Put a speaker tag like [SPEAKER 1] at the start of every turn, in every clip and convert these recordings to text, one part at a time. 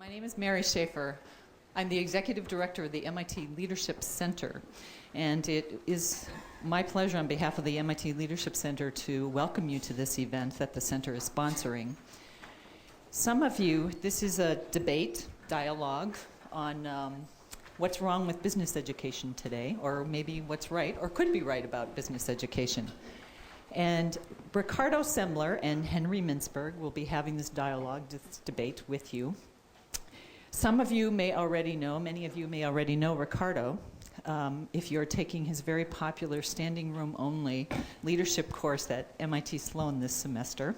[SPEAKER 1] My name is Mary Schaefer. I'm the Executive Director of the MIT Leadership Center, and it is my pleasure on behalf of the MIT Leadership Center to welcome you to this event that the center is sponsoring. Some of you, this is a debate, dialogue on what's wrong with business education today, or maybe what's right, or could be right about business education. And Ricardo Semler and Henry Mintzberg will be having this dialogue, this debate with you. Some of you may already know, many of you may already know Ricardo, if you're taking his very popular standing room only leadership course at MIT Sloan this semester.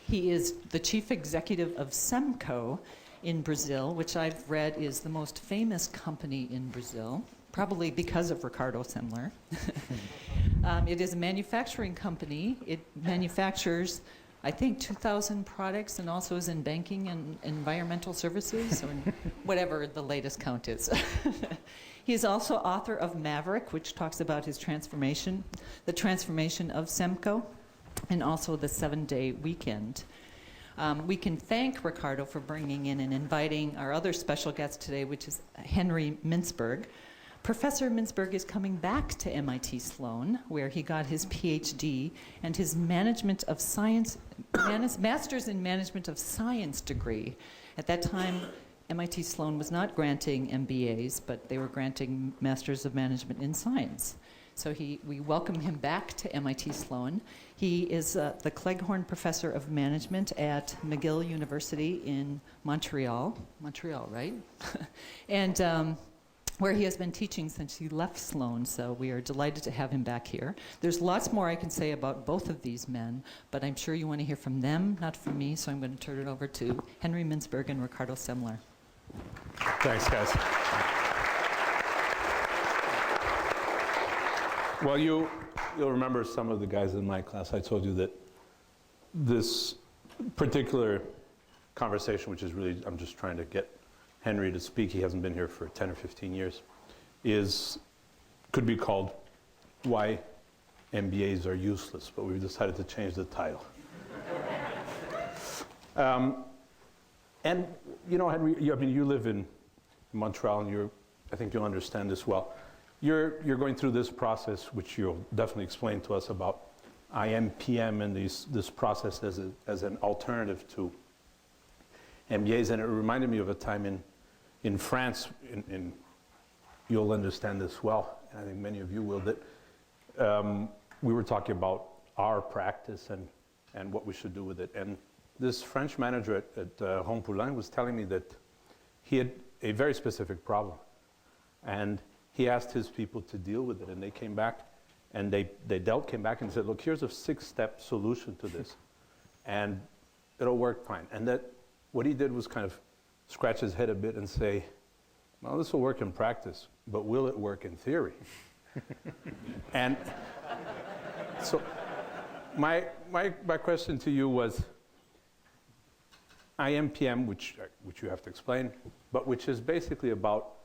[SPEAKER 1] He is the chief executive of SEMCO in Brazil, which I've read is the most famous company in Brazil, probably because of Ricardo Semler. It is a manufacturing company. It manufactures, I think, 2,000 products, and also is in banking and environmental services, or whatever the latest count is. He is also author of Maverick, which talks about his transformation, the transformation of SEMCO, and also the 7-day weekend. We can thank Ricardo for bringing in and inviting our other special guest today, which is Henry Mintzberg. Professor Mintzberg is coming back to MIT Sloan, where he got his PhD and his Management of Science, Master's in Management of Science degree. At that time, MIT Sloan was not granting MBAs, but they were granting Masters of Management in Science. So we welcome him back to MIT Sloan. He is the Cleghorn Professor of Management at McGill University in Montreal. Montreal, right? And where he has been teaching since he left Sloan, so we are delighted to have him back here. There's lots more I can say about both of these men, but I'm sure you want to hear from them, not from me, so I'm going to turn it over to Henry Mintzberg and Ricardo Semler.
[SPEAKER 2] Thanks, guys. Well, you'll remember some of the guys in my class. I told you that this particular conversation, which is really, I'm just trying to get Henry to speak, he hasn't been here for 10 or 15 years, could be called Why MBAs Are Useless, but we've decided to change the title. And, you know, Henry, you live in Montreal, and I think you'll understand this well. You're going through this process, which you'll definitely explain to us about IMPM and this process as an alternative to MBAs, and it reminded me of a time in France, you'll understand this well, and I think many of you will, that we were talking about our practice and what we should do with it. And this French manager at Home Poulain was telling me that he had a very specific problem. And he asked his people to deal with it, and they came back, and they came back and said, look, here's a 6-step solution to this, and it'll work fine. And that what he did was kind of scratch his head a bit and say, well, this will work in practice, but will it work in theory? And so my question to you was, IMPM, which you have to explain, but which is basically about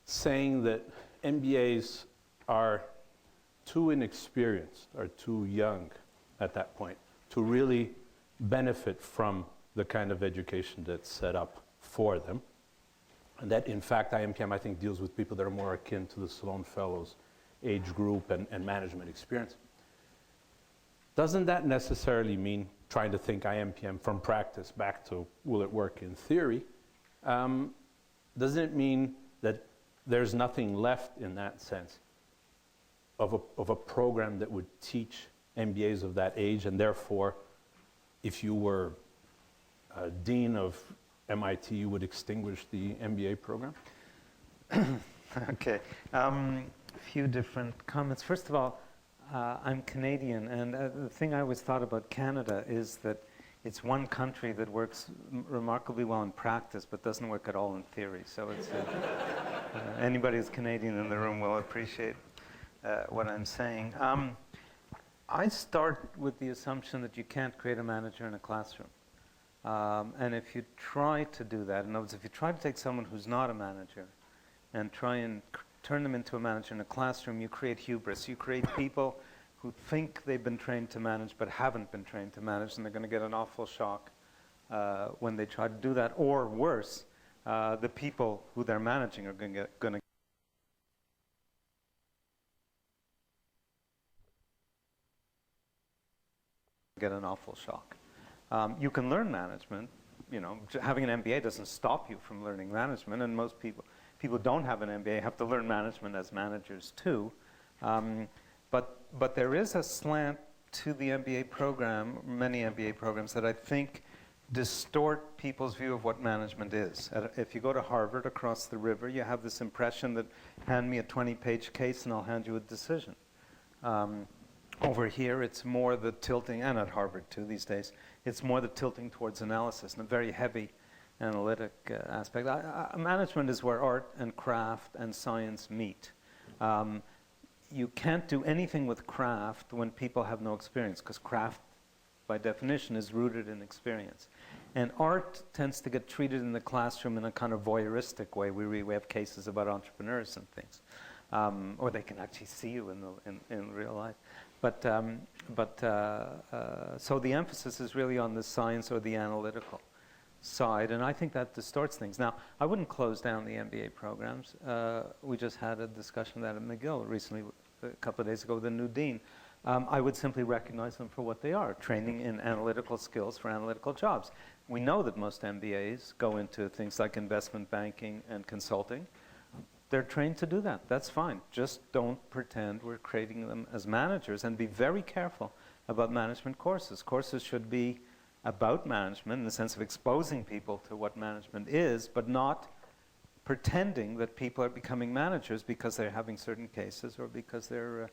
[SPEAKER 2] saying that MBAs are too inexperienced or too young at that point to really benefit from the kind of education that's set up for them. And that, in fact, IMPM, I think, deals with people that are more akin to the Sloan Fellows age group and management experience. Doesn't that necessarily mean trying to think IMPM from practice back to will it work in theory? Doesn't it mean that there's nothing left in that sense of a program that would teach MBAs of that age, and therefore, if you were a dean of MIT, you would extinguish the MBA program?
[SPEAKER 3] Okay, a few different comments. First of all, I'm Canadian, and the thing I always thought about Canada is that it's one country that works remarkably well in practice, but doesn't work at all in theory. So it's anybody who's Canadian in the room will appreciate what I'm saying. I start with the assumption that you can't create a manager in a classroom. And if you try to do that, in other words, if you try to take someone who's not a manager and try and turn them into a manager in a classroom, you create hubris. You create people who think they've been trained to manage but haven't been trained to manage, and they're going to get an awful shock when they try to do that. Or worse, the people who they're managing are going to get an awful shock. You can learn management. You know, having an MBA doesn't stop you from learning management, and most people who don't have an MBA have to learn management as managers too. But there is a slant to the MBA program, many MBA programs, that I think distort people's view of what management is. If you go to Harvard across the river, you have this impression that hand me a 20-page case and I'll hand you a decision. Over here, it's more the tilting, and at Harvard too these days, it's more the tilting towards analysis and a very heavy analytic aspect. Management is where art and craft and science meet. You can't do anything with craft when people have no experience, because craft, by definition, is rooted in experience. And art tends to get treated in the classroom in a kind of voyeuristic way. We have cases about entrepreneurs and things, or they can actually see you in real life. So the emphasis is really on the science or the analytical side, and I think that distorts things. Now, I wouldn't close down the MBA programs. We just had a discussion of that at McGill recently, a couple of days ago, with the new dean. I would simply recognize them for what they are, training in analytical skills for analytical jobs. We know that most MBAs go into things like investment banking and consulting. They're trained to do that. That's fine. Just don't pretend we're creating them as managers, and be very careful about management courses. Courses should be about management in the sense of exposing people to what management is, but not pretending that people are becoming managers because they're having certain cases or because they're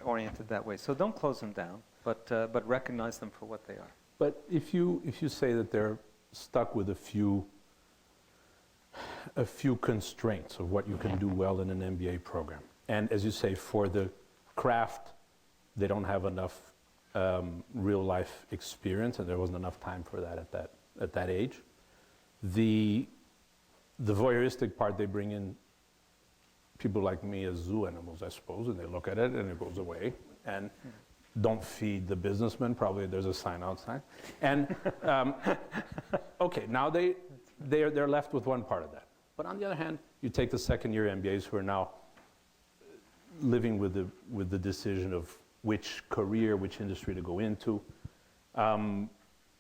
[SPEAKER 3] oriented that way. So don't close them down, but recognize them for what they are.
[SPEAKER 2] But if you say that they're stuck with a few constraints of what you can do well in an MBA program, and as you say, for the craft, they don't have enough real life experience, and there wasn't enough time for that at that age. The voyeuristic part, they bring in people like me as zoo animals, I suppose, and they look at it and it goes away. And don't feed the businessman. Probably there's a sign outside. And okay, now they're left with one part of that. But on the other hand, you take the second-year MBAs who are now living with the decision of which career, which industry to go into.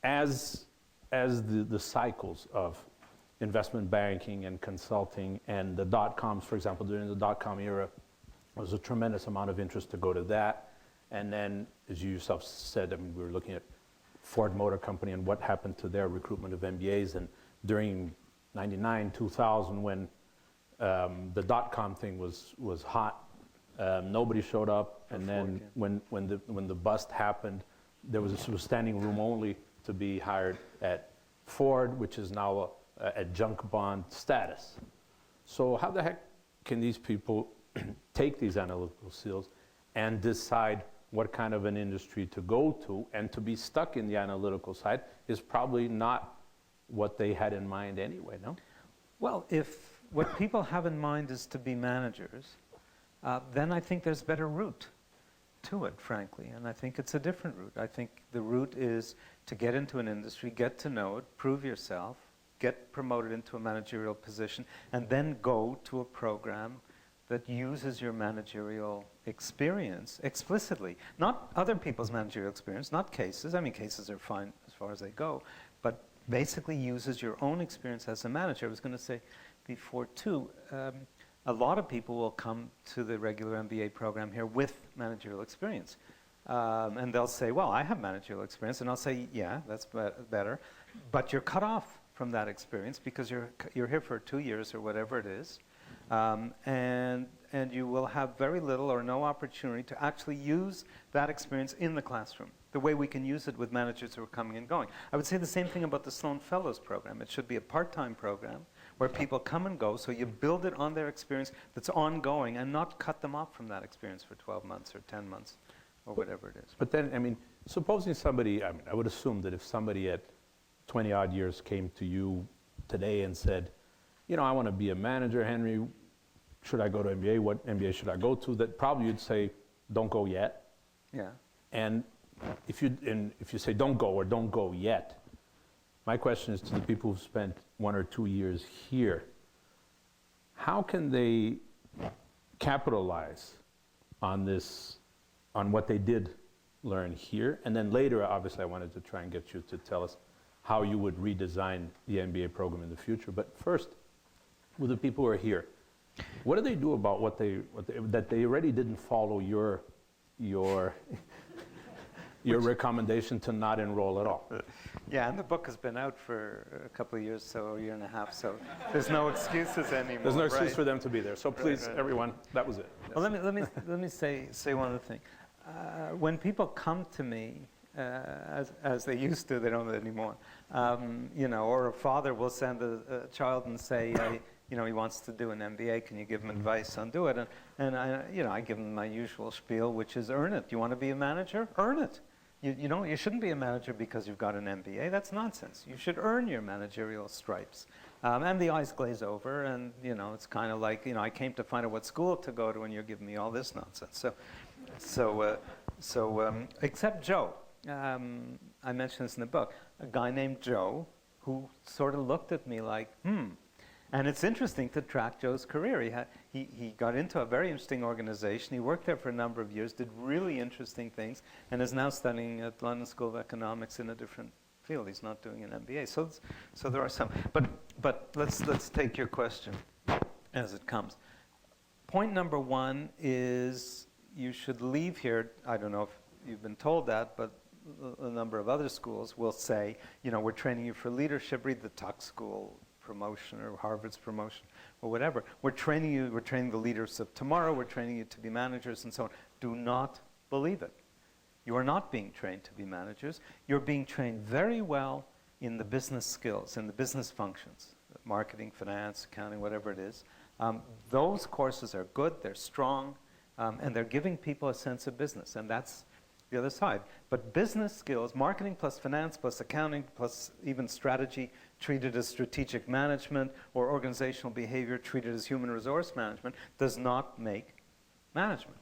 [SPEAKER 2] As the cycles of investment banking and consulting and the dot-coms, for example, during the dot-com era, there was a tremendous amount of interest to go to that. And then, as you yourself said, I mean, we were looking at Ford Motor Company and what happened to their recruitment of MBAs. And during 99, 2000, when the dot-com thing was hot, nobody showed up. And then when the bust happened, there was standing room only to be hired at Ford, which is now a junk bond status. So how the heck can these people take these analytical skills and decide what kind of an industry to go to? And to be stuck in the analytical side is probably not what they had in mind anyway, no?
[SPEAKER 3] Well, if what people have in mind is to be managers, then I think there's a better route to it, frankly. And I think it's a different route. I think the route is to get into an industry, get to know it, prove yourself, get promoted into a managerial position, and then go to a program that uses your managerial experience explicitly. Not other people's managerial experience, not cases. I mean, cases are fine as far as they go, but basically uses your own experience as a manager. I was going to say before, too, a lot of people will come to the regular MBA program here with managerial experience. And they'll say, well, I have managerial experience. And I'll say, yeah, that's better. But you're cut off from that experience because you're here for 2 years or whatever it is. And you will have very little or no opportunity to actually use that experience in the classroom, the way we can use it with managers who are coming and going. I would say the same thing about the Sloan Fellows program. It should be a part-time program where people come and go, so you build it on their experience that's ongoing and not cut them off from that experience for 12 months or 10 months or whatever it is.
[SPEAKER 2] But then, I mean, supposing somebody, I mean, I would assume that if somebody at 20-odd years came to you today and said, you know, I want to be a manager, Henry, should I go to MBA? What MBA should I go to? That probably you'd say, don't go yet.
[SPEAKER 3] Yeah.
[SPEAKER 2] And if you say don't go or don't go yet, My question is to the people who've spent 1 or 2 years here, how can they capitalize on this, on what they did learn here? And then later, obviously, I wanted to try and get you to tell us how you would redesign the MBA program in the future. But first, with the people who are here, what do they do about that they already didn't follow your recommendation to not enroll at all?
[SPEAKER 3] Yeah, and the book has been out for a couple of years, so a year and a half, so there's no excuses anymore.
[SPEAKER 2] There's no excuse
[SPEAKER 3] right?
[SPEAKER 2] for them to be there. So please, everyone, that was it.
[SPEAKER 3] Well, let me say one other thing. When people come to me, as they used to, they don't anymore. Or a father will send a child and say, he wants to do an MBA. Can you give him advice on do it? And I give him my usual spiel, which is earn it. You want to be a manager? Earn it. You shouldn't be a manager because you've got an MBA. That's nonsense. You should earn your managerial stripes. And the eyes glaze over, and it's kind of like I came to find out what school to go to, and you're giving me all this nonsense. So except Joe, I mentioned this in the book. A guy named Joe who sort of looked at me like, And it's interesting to track Joe's career. He got into a very interesting organization. He worked there for a number of years, did really interesting things, and is now studying at London School of Economics in a different field. He's not doing an MBA. So there are some. But let's take your question as it comes. Point number one is you should leave here. I don't know if you've been told that, but a number of other schools will say, we're training you for leadership. Read the Tuck School promotion or Harvard's promotion or whatever. We're training the leaders of tomorrow, we're training you to be managers and so on. Do not believe it. You are not being trained to be managers. You're being trained very well in the business skills, in the business functions, marketing, finance, accounting, whatever it is. Those courses are good, they're strong, and they're giving people a sense of business, and that's the other side. But business skills, marketing plus finance plus accounting plus even strategy treated as strategic management, or organizational behavior treated as human resource management, does not make management.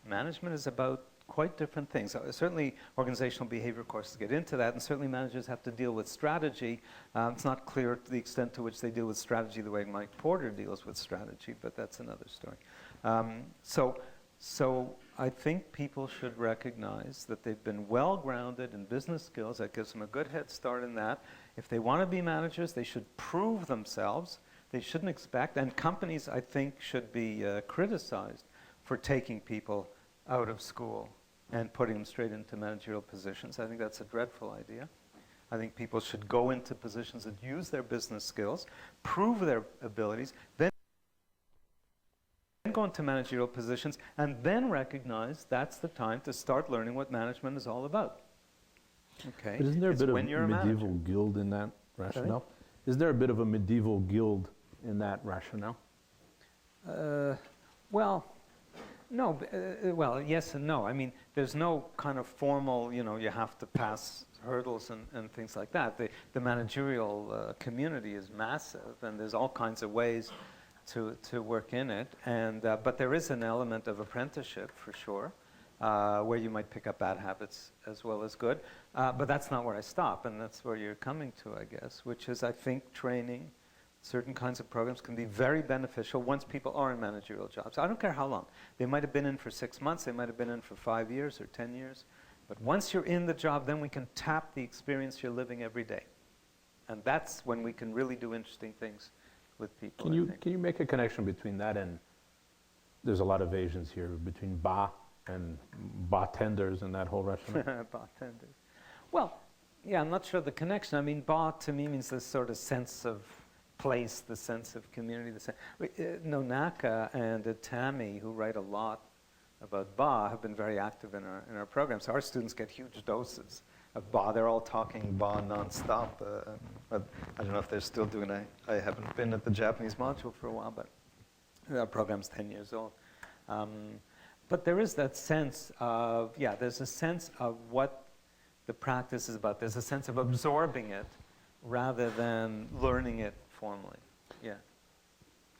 [SPEAKER 3] Management is about quite different things. Certainly organizational behavior courses get into that, and certainly managers have to deal with strategy. It's not clear to the extent to which they deal with strategy the way Mike Porter deals with strategy, but that's another story. So I think people should recognize that they've been well grounded in business skills. That gives them a good head start in that. If they want to be managers, they should prove themselves. They shouldn't expect, and companies, I think, should be criticized for taking people out of school and putting them straight into managerial positions. I think that's a dreadful idea. I think people should go into positions that use their business skills, prove their abilities, then go into managerial positions, and then recognize that's the time to start learning what management is all about. Okay.
[SPEAKER 2] But isn't there a bit of medieval guild in that rationale? Is there a bit of a medieval guild in that rationale?
[SPEAKER 3] Well, no. Well, yes and no. I mean, there's no kind of formal, you have to pass hurdles and things like that. The managerial community is massive, and there's all kinds of ways to work in it. And but there is an element of apprenticeship for sure, where you might pick up bad habits as well as good. But that's not where I stop, and that's where you're coming to, I guess, which is I think training, certain kinds of programs can be very beneficial once people are in managerial jobs. I don't care how long. They might have been in for 6 months, they might have been in for 5 years or 10 years. But once you're in the job, then we can tap the experience you're living every day. And that's when we can really do interesting things with people.
[SPEAKER 2] Can you make a connection between that and, there's a lot of Asians here, between bar and bartenders and that whole restaurant?
[SPEAKER 3] Bartenders. Well, yeah, I'm not sure the connection. I mean, bar to me means this sort of sense of place, the sense of community. Nonaka and Tammy, who write a lot about Ba, have been very active in our programs. Our students get huge doses of Ba. They're all talking Ba nonstop. But I don't know if they're still doing it. I haven't been at the Japanese module for a while, but our program's 10 years old. But there is that sense of, there's a sense of what the practice is about. There's a sense of absorbing it rather than learning it formally. Yeah.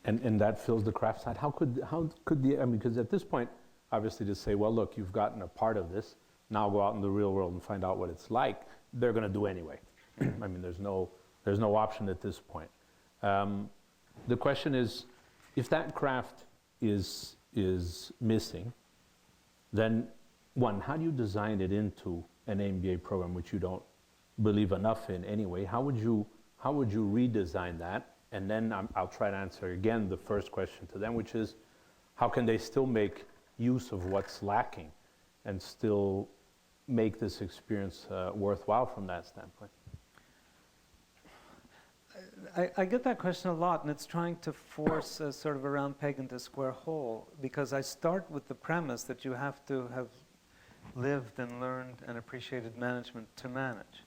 [SPEAKER 2] And that fills the craft side. How could the, I mean, because at this point, obviously to say, well, look, you've gotten a part of this, now go out in the real world and find out what it's like, they're going to do anyway. I mean, there's no option at this point. The question is, if that craft is missing, then one, how do you design it into an MBA program which you don't believe enough in anyway? How would you redesign that? And then I'll try to answer again the first question to them, which is, how can they still make use of what's lacking and still make this experience worthwhile from that standpoint?
[SPEAKER 3] I get that question a lot, and it's trying to force a sort of a round peg into a square hole, because I start with the premise that you have to have lived and learned and appreciated management to manage.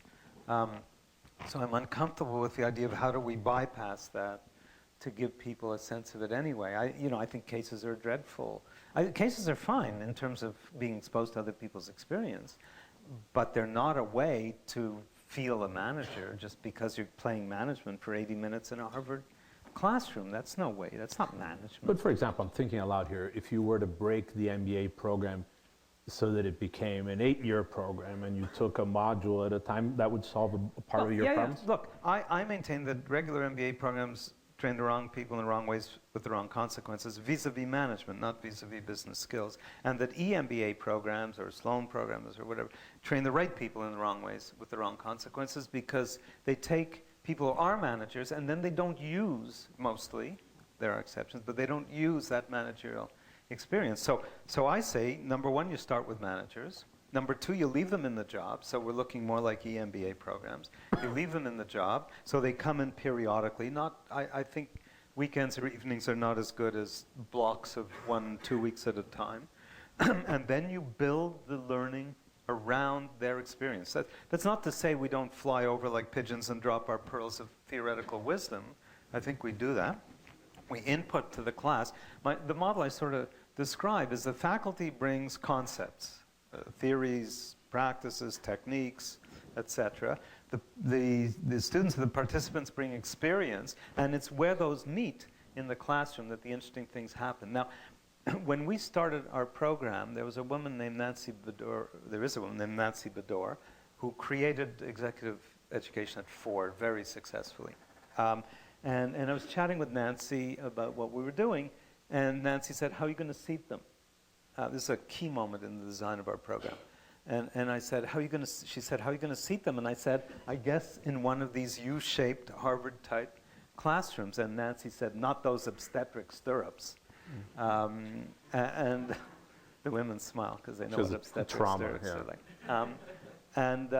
[SPEAKER 3] So I'm uncomfortable with the idea of how do we bypass that to give people a sense of it anyway. I think cases are dreadful. Cases are fine in terms of being exposed to other people's experience, but they're not a way to feel a manager just because you're playing management for 80 minutes in a Harvard classroom. That's no way. That's not management.
[SPEAKER 2] But for example, I'm thinking aloud here, if you were to break the MBA program so that it became an 8-year program and you took a module at a time, that would solve a part of your problems?
[SPEAKER 3] Yeah. Look, I maintain that regular MBA programs train the wrong people in the wrong ways with the wrong consequences vis-a-vis management, not vis-a-vis business skills. And that EMBA programs or Sloan programs or whatever train the right people in the wrong ways with the wrong consequences, because they take people who are managers and then they don't use, mostly, there are exceptions, but they don't use that managerial experience. So I say, number one, you start with managers. Number two, you leave them in the job. So we're looking more like EMBA programs. You leave them in the job, so they come in periodically. I think weekends or evenings are not as good as blocks of 1-2 weeks at a time. And then you build the learning around their experience. That's not to say we don't fly over like pigeons and drop our pearls of theoretical wisdom. I think we do that. We input to the class. The model I sort of describe is the faculty brings concepts, theories, practices, techniques, etc. The students, the participants bring experience, and it's where those meet in the classroom that the interesting things happen. Now, when we started our program, there was a woman named Nancy Bedore, who created executive education at Ford very successfully. And I was chatting with Nancy about what we were doing, and Nancy said, how are you going to seat them? This is a key moment in the design of our program. And I said, she said, how are you going to seat them? And I said, I guess in one of these U-shaped Harvard-type classrooms. And Nancy said, not those obstetric stirrups. And the women smile because they know what obstetric stirrups are like. And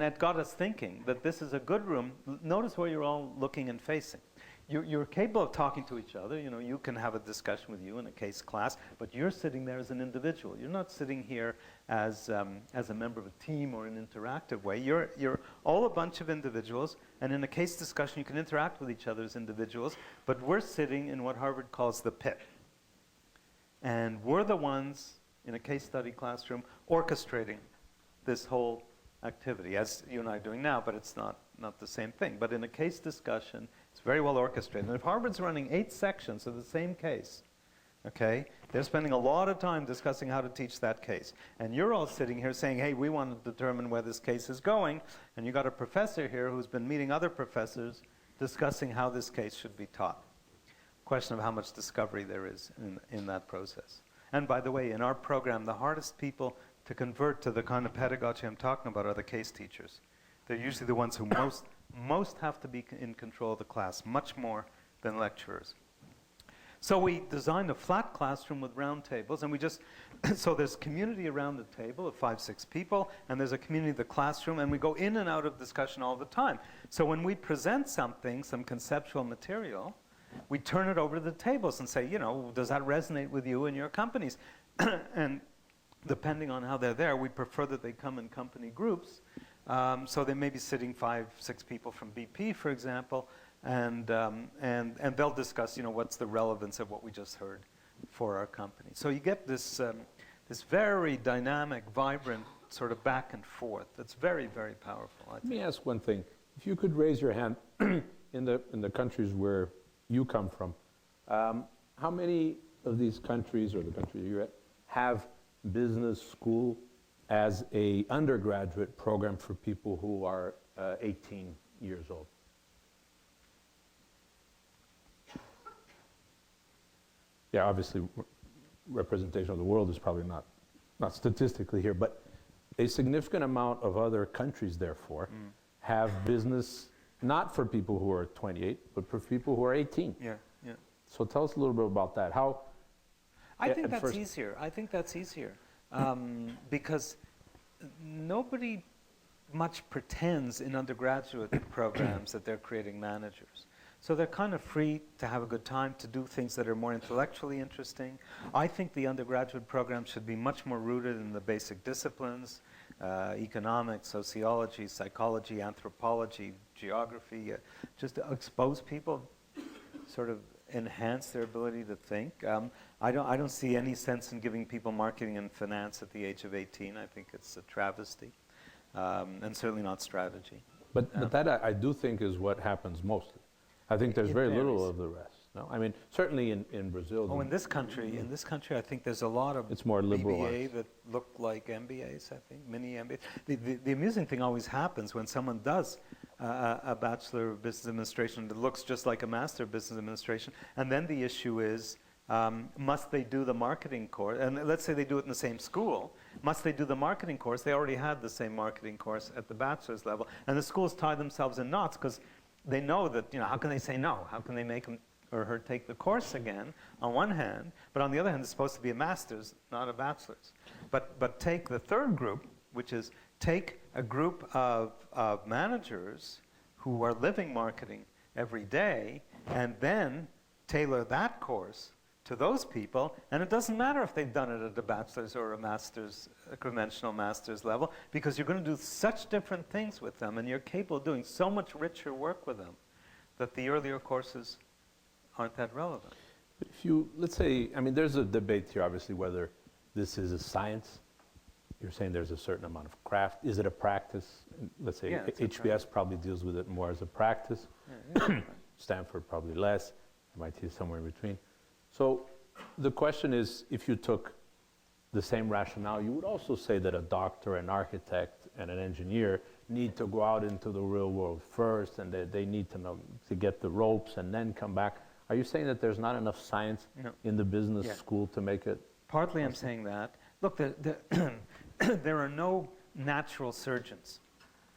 [SPEAKER 3] it got us thinking that this is a good room. Notice where you're all looking and facing. You're capable of talking to each other. You can have a discussion with you in a case class, but you're sitting there as an individual. You're not sitting here as a member of a team or an interactive way. You're all a bunch of individuals, and in a case discussion, you can interact with each other as individuals, but we're sitting in what Harvard calls the pit. And we're the ones in a case study classroom orchestrating this whole activity, as you and I are doing now, but it's not the same thing. But in a case discussion, it's very well orchestrated. And if Harvard's running 8 sections of the same case, okay, they're spending a lot of time discussing how to teach that case. And you're all sitting here saying, hey, we want to determine where this case is going. And you got a professor here who's been meeting other professors discussing how this case should be taught. Question of how much discovery there is in that process. And by the way, in our program, the hardest people to convert to the kind of pedagogy I'm talking about are the case teachers. They're usually the ones who most have to be in control of the class, much more than lecturers. So we designed a flat classroom with round tables, and so there's community around the table of 5-6 people, and there's a community of the classroom, and we go in and out of discussion all the time. So when we present something, some conceptual material, we turn it over to the tables and say, does that resonate with you and your companies? And depending on how they're there, we prefer that they come in company groups. So they may be sitting 5-6 people from BP, for example, and they'll discuss, what's the relevance of what we just heard for our company. So you get this very dynamic, vibrant sort of back and forth. That's very, very powerful.
[SPEAKER 2] Let me ask one thing. If you could raise your hand in the countries where you come from, how many of these countries or the country you're at have business school as a undergraduate program for people who are 18 years old? Yeah, obviously, representation of the world is probably not statistically here, but a significant amount of other countries, therefore, have business not for people who are 28, but for people who are 18.
[SPEAKER 3] Yeah, yeah.
[SPEAKER 2] So tell us a little bit about that. How?
[SPEAKER 3] I think that's easier. I think that's easier because nobody much pretends in undergraduate programs that they're creating managers. So they're kind of free to have a good time, to do things that are more intellectually interesting. I think the undergraduate program should be much more rooted in the basic disciplines, economics, sociology, psychology, anthropology, geography, just to expose people, sort of enhance their ability to think. I don't see any sense in giving people marketing and finance at the age of 18. I think it's a travesty, and certainly not strategy.
[SPEAKER 2] But that I do think is what happens mostly. I think there's very little of the rest. No, I mean certainly in Brazil.
[SPEAKER 3] Oh, in this country, I think there's a lot of
[SPEAKER 2] it's more liberal
[SPEAKER 3] BBA that look like MBAs. I think mini MBAs. The amusing thing always happens when someone does a Bachelor of Business Administration that looks just like a Master of Business Administration, and then the issue is, must they do the marketing course? And let's say they do it in the same school. Must they do the marketing course? They already had the same marketing course at the bachelor's level, and the schools tie themselves in knots because they know that, how can they say no? How can they make them or her take the course again, on one hand, but on the other hand, it's supposed to be a master's, not a bachelor's. But take the third group, which is take a group of managers who are living marketing every day, and then tailor that course to those people, and it doesn't matter if they've done it at a bachelor's or a master's, a conventional master's level, because you're going to do such different things with them, and you're capable of doing so much richer work with them, that the earlier courses aren't that relevant.
[SPEAKER 2] But if you, let's say, I mean, there's a debate here, obviously, whether this is a science. You're saying there's a certain amount of craft. Is it a practice? Let's say HBS probably deals with it more as a practice. Yeah. Stanford probably less. MIT is somewhere in between. So the question is, if you took the same rationale, you would also say that a doctor, an architect, and an engineer need to go out into the real world first, and they need to know to get the ropes and then come back. Are you saying that there's not enough science in the business school to make it?
[SPEAKER 3] Partly I'm saying that. Look, there are no natural surgeons,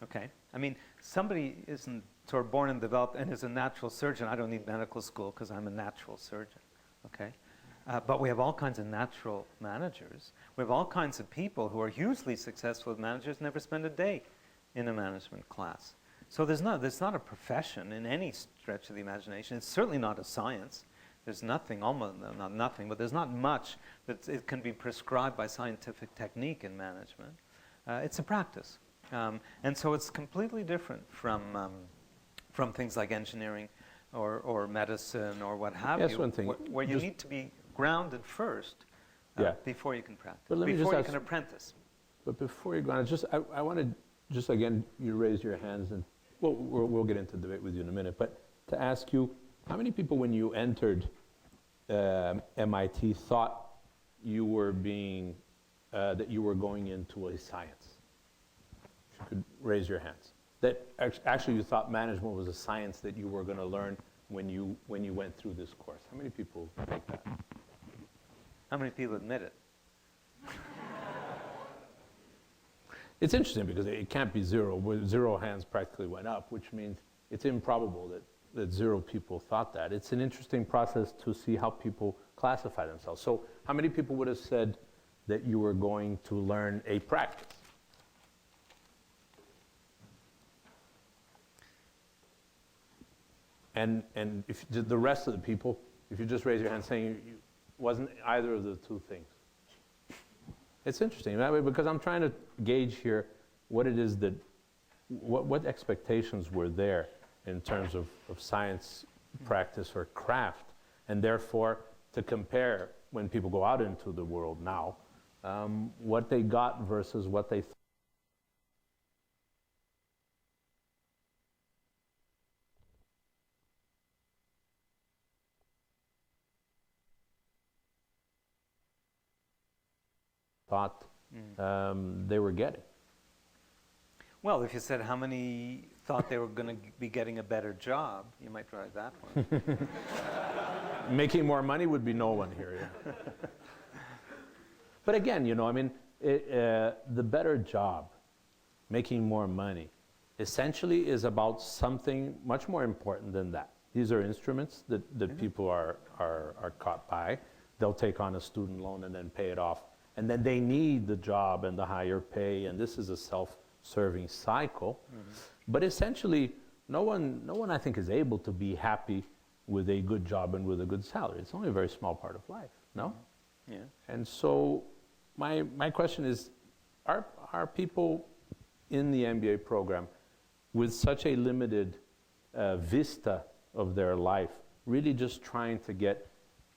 [SPEAKER 3] okay? I mean, somebody isn't sort of born and developed and is a natural surgeon. I don't need medical school because I'm a natural surgeon, okay? But we have all kinds of natural managers. We have all kinds of people who are hugely successful as managers, never spend a day in a management class. So there's not a profession in any stretch of the imagination. It's certainly not a science. There's nothing, almost not nothing, but there's not much that it can be prescribed by scientific technique in management. It's a practice. And so it's completely different from things like engineering or medicine or what have you,
[SPEAKER 2] one thing.
[SPEAKER 3] where you need to be grounded first before you can practice, before you can apprentice.
[SPEAKER 2] But before you go on, I want to just again, you raise your hands, and we'll get into debate with you in a minute, but to ask you, how many people when you entered MIT thought you were that you were going into a science? If you could raise your hands. That actually you thought management was a science that you were going to learn when you went through this course. How many people think that?
[SPEAKER 3] How many people admit it?
[SPEAKER 2] It's interesting because it can't be zero. Zero hands practically went up, which means it's improbable that zero people thought that. It's an interesting process to see how people classify themselves. So how many people would have said that you were going to learn a practice? And if the rest of the people, if you just raise your hand saying you wasn't either of the two things. It's interesting that way because I'm trying to gauge here what it is that, what expectations were there in terms of science, practice, or craft, and therefore to compare when people go out into the world now, what they got versus what they thought they were getting.
[SPEAKER 3] Well, if you said how many thought they were going to be getting a better job, you might try that one.
[SPEAKER 2] Making more money would be no one here. Yeah. But again, the better job, making more money, essentially is about something much more important than that. These are instruments that people are caught by. They'll take on a student loan and then pay it off. And then they need the job and the higher pay, and this is a self-serving cycle. But essentially, no one I think is able to be happy with a good job and with a good salary. It's only a very small part of life, no?
[SPEAKER 3] Yeah.
[SPEAKER 2] And so my question is, are people in the MBA program with such a limited vista of their life really just trying to get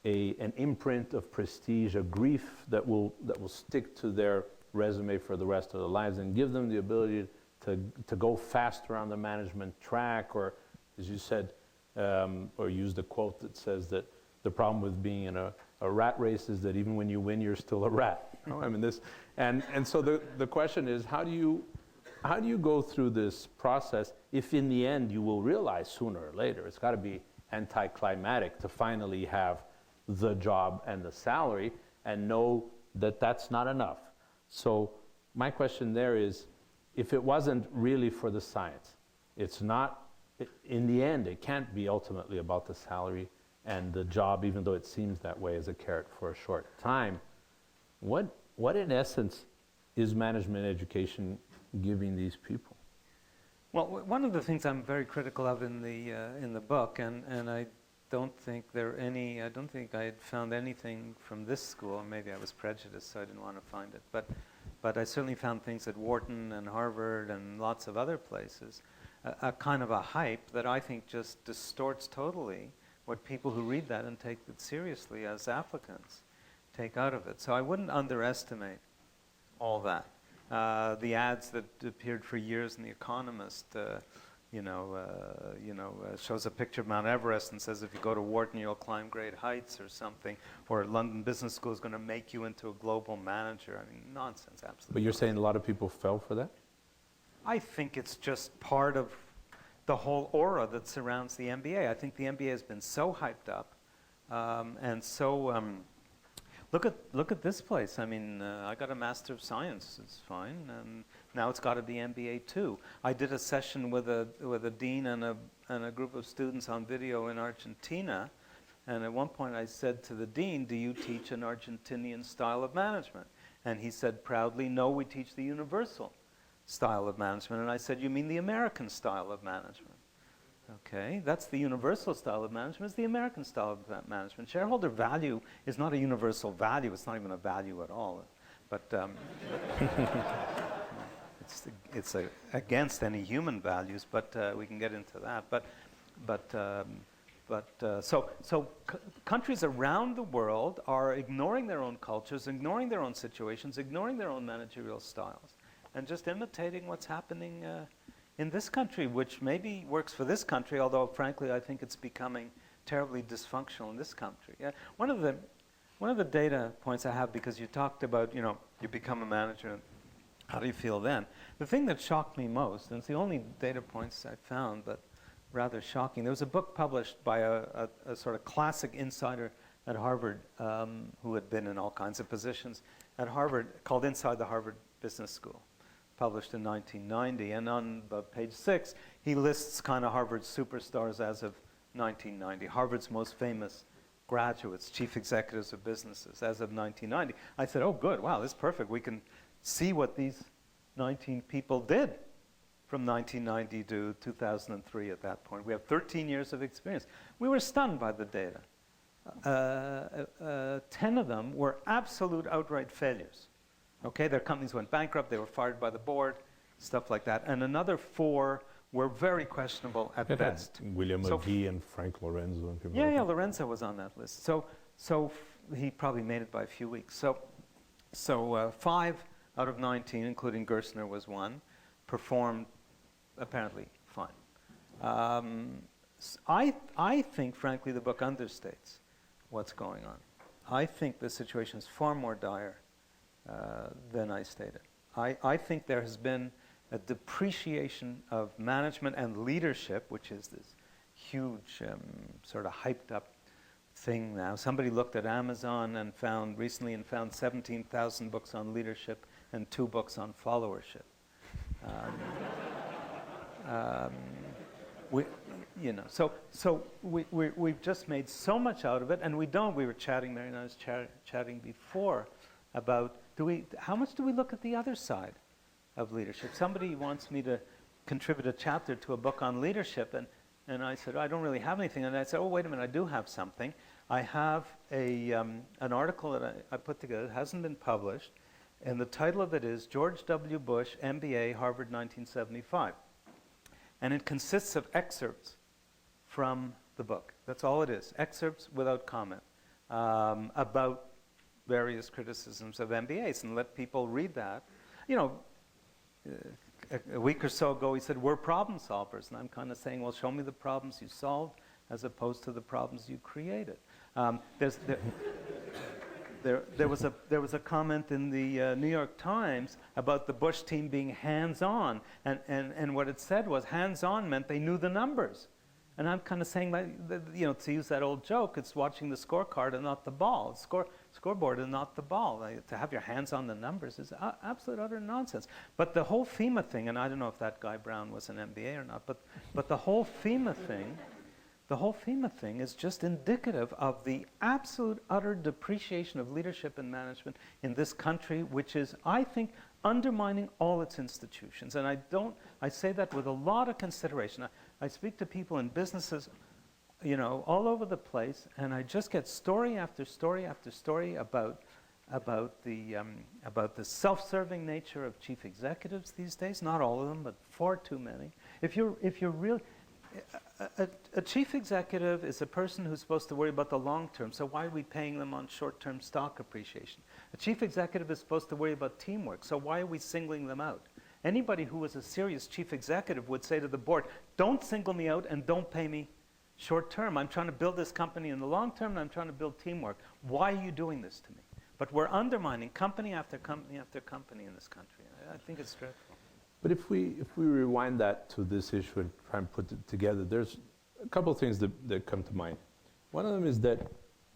[SPEAKER 2] an imprint of prestige, a grief that will stick to their resume for the rest of their lives and give them the ability to go faster on the management track, or as you said, or used a quote that says that the problem with being in a rat race is that even when you win, you're still a rat. I mean this, and so the question is, how do you go through this process if in the end you will realize sooner or later it's got to be anticlimactic to finally have the job and the salary and know that that's not enough. So my question there is, if it wasn't really for the science, it's not, in the end, it can't be ultimately about the salary and the job, even though it seems that way as a carrot for a short time. What in essence is management education giving these people?
[SPEAKER 3] Well, one of the things I'm very critical of in the book, and I don't think I don't think I had found anything from this school. Maybe I was prejudiced, so I didn't want to find it. But I certainly found things at Wharton and Harvard and lots of other places, a kind of a hype that I think just distorts totally what people who read that and take it seriously as applicants take out of it. So I wouldn't underestimate all that. The ads that appeared for years in The Economist, shows a picture of Mount Everest and says if you go to Wharton you'll climb great heights or something, or London Business School is going to make you into a global manager. I mean, nonsense, absolutely.
[SPEAKER 2] But you're saying a lot of people fell for that? I
[SPEAKER 3] think it's just part of the whole aura that surrounds the MBA. I think the MBA has been so hyped up, and so look at this place. I mean, I got a Master of Science. It's fine, and now it's got to be MBA too. I did a session with a dean and a group of students on video in Argentina, and at one point I said to the dean, "Do you teach an Argentinian style of management?" And he said proudly, "No, we teach the universal style of management." And I said, "You mean the American style of management?" Okay, that's the universal style of management, it's the American style of management. Shareholder value is not a universal value, it's not even a value at all. But it's against any human values, but we can get into that. So countries around the world are ignoring their own cultures, ignoring their own situations, ignoring their own managerial styles, and just imitating what's happening in this country, which maybe works for this country, although frankly I think it's becoming terribly dysfunctional in this country. Yeah. One of the data points I have, because you talked about, you become a manager, and how do you feel then? The thing that shocked me most, and it's the only data points I found, but rather shocking, there was a book published by a sort of classic insider at Harvard, who had been in all kinds of positions at Harvard, called Inside the Harvard Business School, published in 1990, and on page 6, he lists kind of Harvard's superstars as of 1990, Harvard's most famous graduates, chief executives of businesses as of 1990. I said, oh good, wow, this is perfect. We can see what these 19 people did from 1990 to 2003 at that point. We have 13 years of experience. We were stunned by the data. 10 of them were absolute outright failures. Okay, their companies went bankrupt, they were fired by the board, stuff like that. And another 4 were very questionable at best.
[SPEAKER 2] William McGee and Frank Lorenzo and people
[SPEAKER 3] Yeah, Lorenzo was on that list. So he probably made it by a few weeks. So 5 out of 19, including Gerstner was one, performed apparently fine. I think, frankly, the book understates what's going on. I think the situation is far more dire than I stated. I think there has been a depreciation of management and leadership, which is this huge sort of hyped up thing now. Somebody looked at Amazon and found 17,000 books on leadership and 2 books on followership. We've just made so much out of it, and we don't. We were chatting, Mary and I was chatting before about how much do we look at the other side of leadership? Somebody wants me to contribute a chapter to a book on leadership, and I said, I don't really have anything. And I said, oh, wait a minute, I do have something. I have an article that I put together. It hasn't been published, and the title of it is George W. Bush, MBA, Harvard, 1975. And it consists of excerpts from the book. That's all it is, excerpts without comment about various criticisms of MBAs, and let people read that. You know, a week or so ago he said, we're problem solvers, and I'm kind of saying, well, show me the problems you solved as opposed to the problems you created. There was a comment in the New York Times about the Bush team being hands-on, and what it said was hands-on meant they knew the numbers. And I'm kind of saying that, you know, to use that old joke, it's watching the scorecard and not the ball. Scoreboard and not the ball. To have your hands on the numbers is absolute utter nonsense. But the whole FEMA thing, and I don't know if that guy Brown was an MBA or not, but the whole FEMA thing is just indicative of the absolute utter depreciation of leadership and management in this country, which is, I think, undermining all its institutions. And I say that with a lot of consideration. I speak to people in businesses, you know, all over the place, and I just get story after story after story about the self-serving nature of chief executives these days. Not all of them, but far too many. If you're real, a chief executive is a person who's supposed to worry about the long term. So why are we paying them on short-term stock appreciation? A chief executive is supposed to worry about teamwork. So why are we singling them out? Anybody who was a serious chief executive would say to the board, don't single me out and don't pay me short term. I'm trying to build this company in the long term, and I'm trying to build teamwork. Why are you doing this to me? But we're undermining company after company after company in this country. I think it's dreadful.
[SPEAKER 2] But if we rewind that to this issue and try and put it together, there's a couple of things that come to mind. One of them is that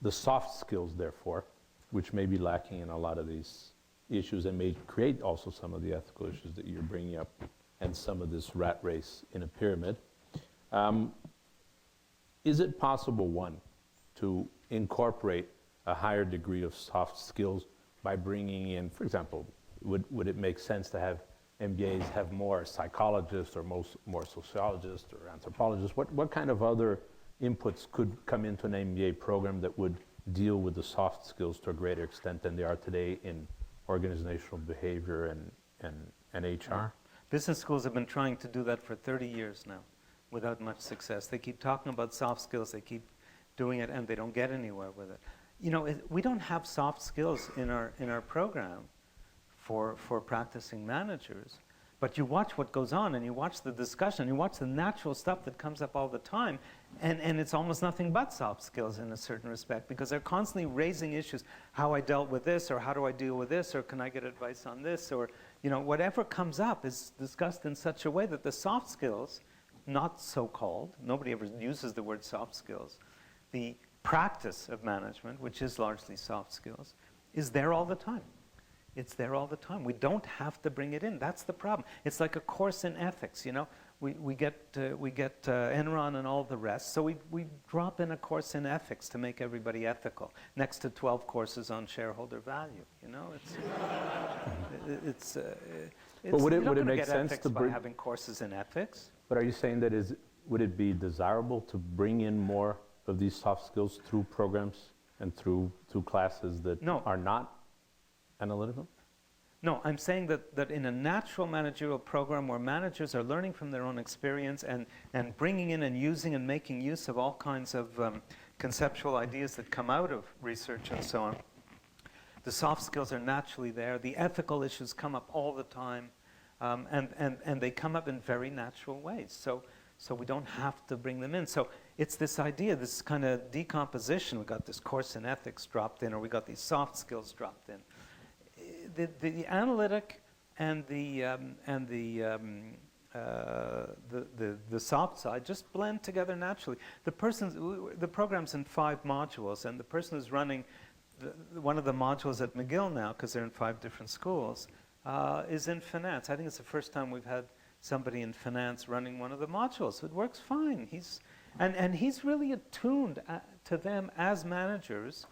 [SPEAKER 2] the soft skills, therefore, which may be lacking in a lot of these issues and may create also some of the ethical issues that you're bringing up and some of this rat race in a pyramid. Is it possible, one, to incorporate a higher degree of soft skills by bringing in, for example, would it make sense to have MBAs have more psychologists or more sociologists or anthropologists? What kind of other inputs could come into an MBA program that would deal with the soft skills to a greater extent than they are today in organizational behavior and HR?
[SPEAKER 3] Business schools have been trying to do that for 30 years now without much success. They keep talking about soft skills, they keep doing it, and they don't get anywhere with it. You know, we don't have soft skills in our program for practicing managers, but you watch what goes on, and you watch the discussion, and you watch the natural stuff that comes up all the time, and it's almost nothing but soft skills in a certain respect, because they're constantly raising issues. How I dealt with this, or how do I deal with this, or can I get advice on this, or, you know, whatever comes up is discussed in such a way that the soft skills, not so-called, nobody ever uses the word soft skills, the practice of management, which is largely soft skills, is there all the time. It's there all the time. We don't have to bring it in. That's the problem. It's like a course in ethics, you know. We get Enron and all the rest, so we drop in a course in ethics to make everybody ethical, next to 12 courses on shareholder value. You know,
[SPEAKER 2] But would it make
[SPEAKER 3] get
[SPEAKER 2] sense
[SPEAKER 3] ethics
[SPEAKER 2] to
[SPEAKER 3] by having courses in ethics?
[SPEAKER 2] But are you saying that would it be desirable to bring in more of these soft skills through programs and through classes that are not analytical?
[SPEAKER 3] No, I'm saying that in a natural managerial program where managers are learning from their own experience and bringing in and using and making use of all kinds of conceptual ideas that come out of research and so on, the soft skills are naturally there. The ethical issues come up all the time, and they come up in very natural ways. So we don't have to bring them in. So it's this idea, this kind of decomposition. We got this course in ethics dropped in, or we got these soft skills dropped in. the analytic and the soft side just blend together naturally. The program's in 5 modules, and the person who's running one of the modules at McGill now, because they're in 5 different schools, is in finance. I think it's the first time we've had somebody in finance running one of the modules. It works fine. He's really attuned to them as managers,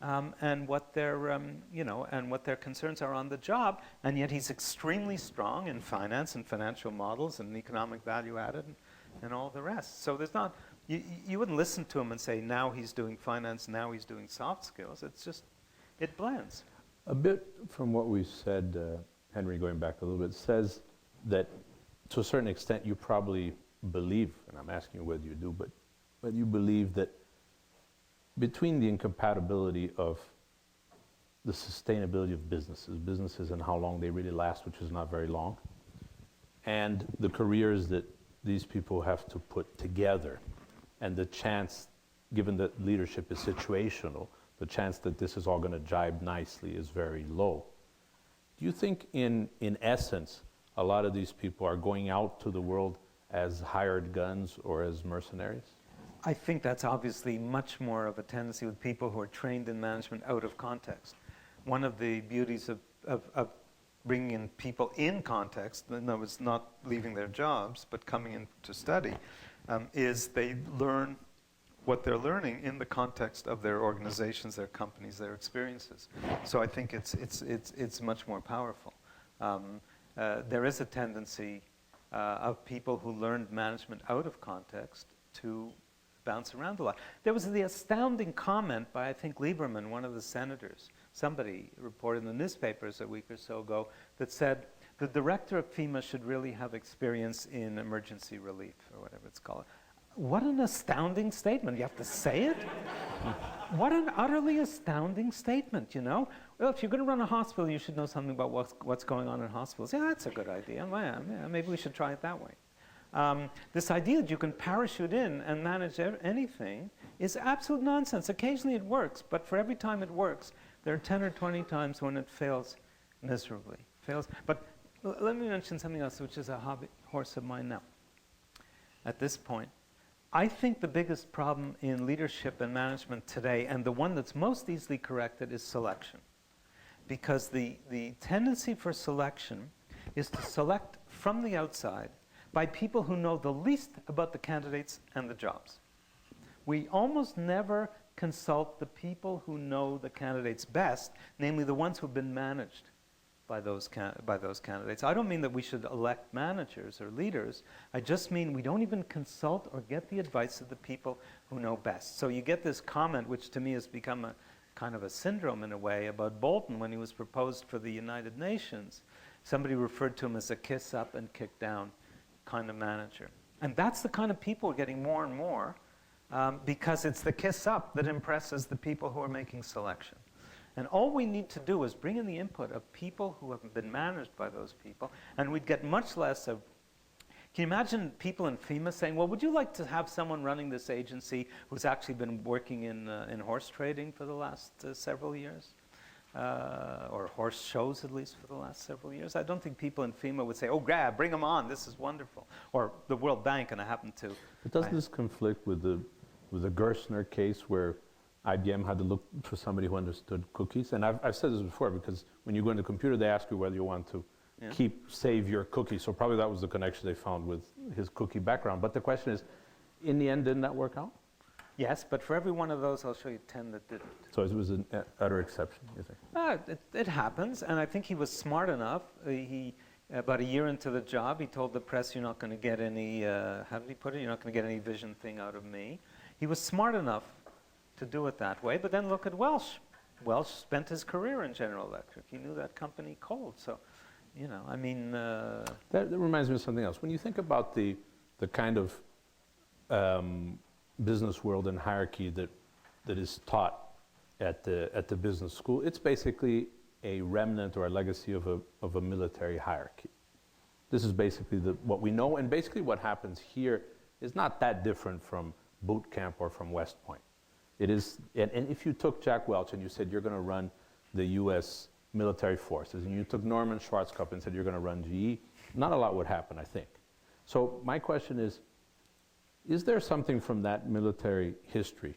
[SPEAKER 3] and what their and what their concerns are on the job. And yet he's extremely strong in finance and financial models and economic value added and all the rest. So there's not. You wouldn't listen to him and say, now he's doing finance, now he's doing soft skills. It's just, it blends.
[SPEAKER 2] A bit from what we said, Henry, going back a little bit, says that to a certain extent you probably believe, and I'm asking you whether you do, but whether you believe that between the incompatibility of the sustainability of businesses and how long they really last, which is not very long, and the careers that these people have to put together, and the chance, given that leadership is situational, the chance that this is all going to jibe nicely is very low. Do you think in essence, a lot of these people are going out to the world as hired guns or as mercenaries?
[SPEAKER 3] I think that's obviously much more of a tendency with people who are trained in management out of context. One of the beauties of bringing in people in context, in other words, not leaving their jobs, but coming in to study, is they learn what they're learning in the context of their organizations, their companies, their experiences. So I think it's much more powerful. There is a tendency of people who learned management out of context to bounce around a lot. There was the astounding comment by, I think, Lieberman, one of the senators. Somebody reported in the newspapers a week or so ago that said the director of FEMA should really have experience in emergency relief, or whatever it's called. What an astounding statement. You have to say it? What an utterly astounding statement, you know? Well, if you're going to run a hospital, you should know something about what's going on in hospitals. Yeah, that's a good idea. Yeah, maybe we should try it that way. This idea that you can parachute in and manage anything is absolute nonsense. Occasionally it works, but for every time it works, there are 10 or 20 times when it fails miserably. But let me mention something else, which is a hobby horse of mine now. At this point, I think the biggest problem in leadership and management today, and the one that's most easily corrected, is selection. Because the tendency for selection is to select from the outside by people who know the least about the candidates and the jobs. We almost never consult the people who know the candidates best, namely the ones who've been managed by those candidates. I don't mean that we should elect managers or leaders. I just mean we don't even consult or get the advice of the people who know best. So you get this comment, which to me has become a kind of a syndrome in a way, about Bolton when he was proposed for the United Nations. Somebody referred to him as a kiss up and kick down kind of manager. And that's the kind of people we're getting more and more, because it's the kiss up that impresses the people who are making selection. And all we need to do is bring in the input of people who have been managed by those people, and we'd get much less of. Can you imagine people in FEMA saying, well, would you like to have someone running this agency who's actually been working in horse trading for the last several years? Or horse shows, at least, for the last several years? I don't think people in FEMA would say, oh, bring them on, this is wonderful. Or the World Bank, and I happen to.
[SPEAKER 2] But doesn't this conflict with the Gerstner case where IBM had to look for somebody who understood cookies? And I've said this before, because when you go into the computer, they ask you whether you want to save your cookies. So probably that was the connection they found with his cookie background. But the question is, in the end, didn't that work out?
[SPEAKER 3] Yes, but for every one of those, I'll show you 10 that didn't.
[SPEAKER 2] So it was an utter exception, you think?
[SPEAKER 3] It happens, and I think he was smart enough. About a year into the job, he told the press, you're not going to get any, how did he put it? You're not going to get any vision thing out of me. He was smart enough to do it that way, but then look at Welsh. Welsh spent his career in General Electric. He knew that company cold, so, you know, I mean...
[SPEAKER 2] That reminds me of something else. When you think about the kind of business world and hierarchy that is taught at the business school, it's basically a remnant or a legacy of a military hierarchy. This is basically what we know, and basically what happens here is not that different from boot camp or from West Point. It is, and if you took Jack Welch and you said you're going to run the U.S. military forces, and you took Norman Schwarzkopf and said you're going to run GE, not a lot would happen, I think. So my question is there something from that military history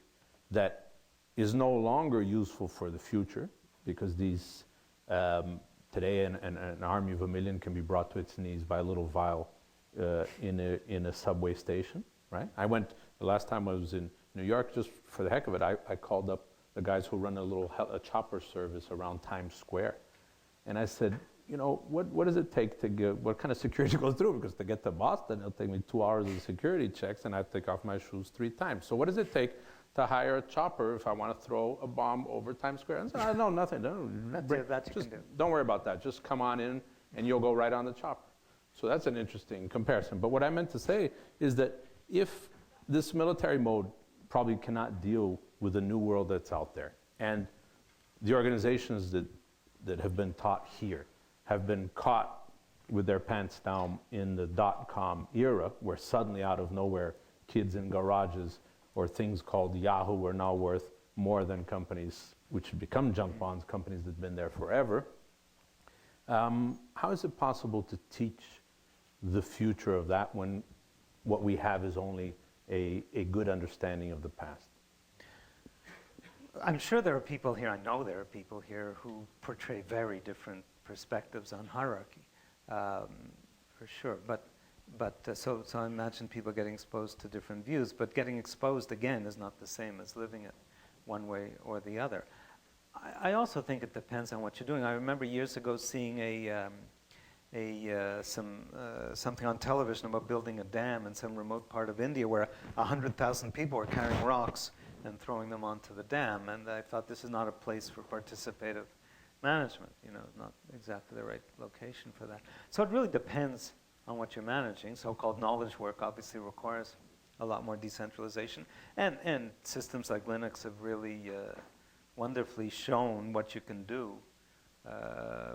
[SPEAKER 2] that is no longer useful for the future, because these, today an army of 1 million can be brought to its knees by a little vial in a subway station, right? The last time I was in New York, just for the heck of it, I called up the guys who run a chopper service around Times Square. And I said, you know, what does it take to get, what kind of security goes through? Because to get to Boston, it'll take me 2 hours of security checks, and I have to take off my shoes 3 times. So what does it take to hire a chopper if I want to throw a bomb over Times Square? And I said, no, nothing. Don't worry about that. Just come on in, and you'll go right on the chopper. So that's an interesting comparison. But what I meant to say is that if this military mode probably cannot deal with the new world that's out there, and the organizations that have been taught here have been caught with their pants down in the dot-com era, where suddenly out of nowhere, kids in garages or things called Yahoo are now worth more than companies which have become junk bonds, companies that have been there forever. How is it possible to teach the future of that when what we have is only a good understanding of the past?
[SPEAKER 3] I'm sure there are people here, I know there are people here who portray very different perspectives on hierarchy, for sure. So I imagine people getting exposed to different views, but getting exposed, again, is not the same as living it one way or the other. I also think it depends on what you're doing. I remember years ago seeing something on television about building a dam in some remote part of India where 100,000 people were carrying rocks and throwing them onto the dam, and I thought this is not a place for participative management, you know, not exactly the right location for that. So it really depends on what you're managing. So-called knowledge work obviously requires a lot more decentralization, and systems like Linux have really wonderfully shown what you can do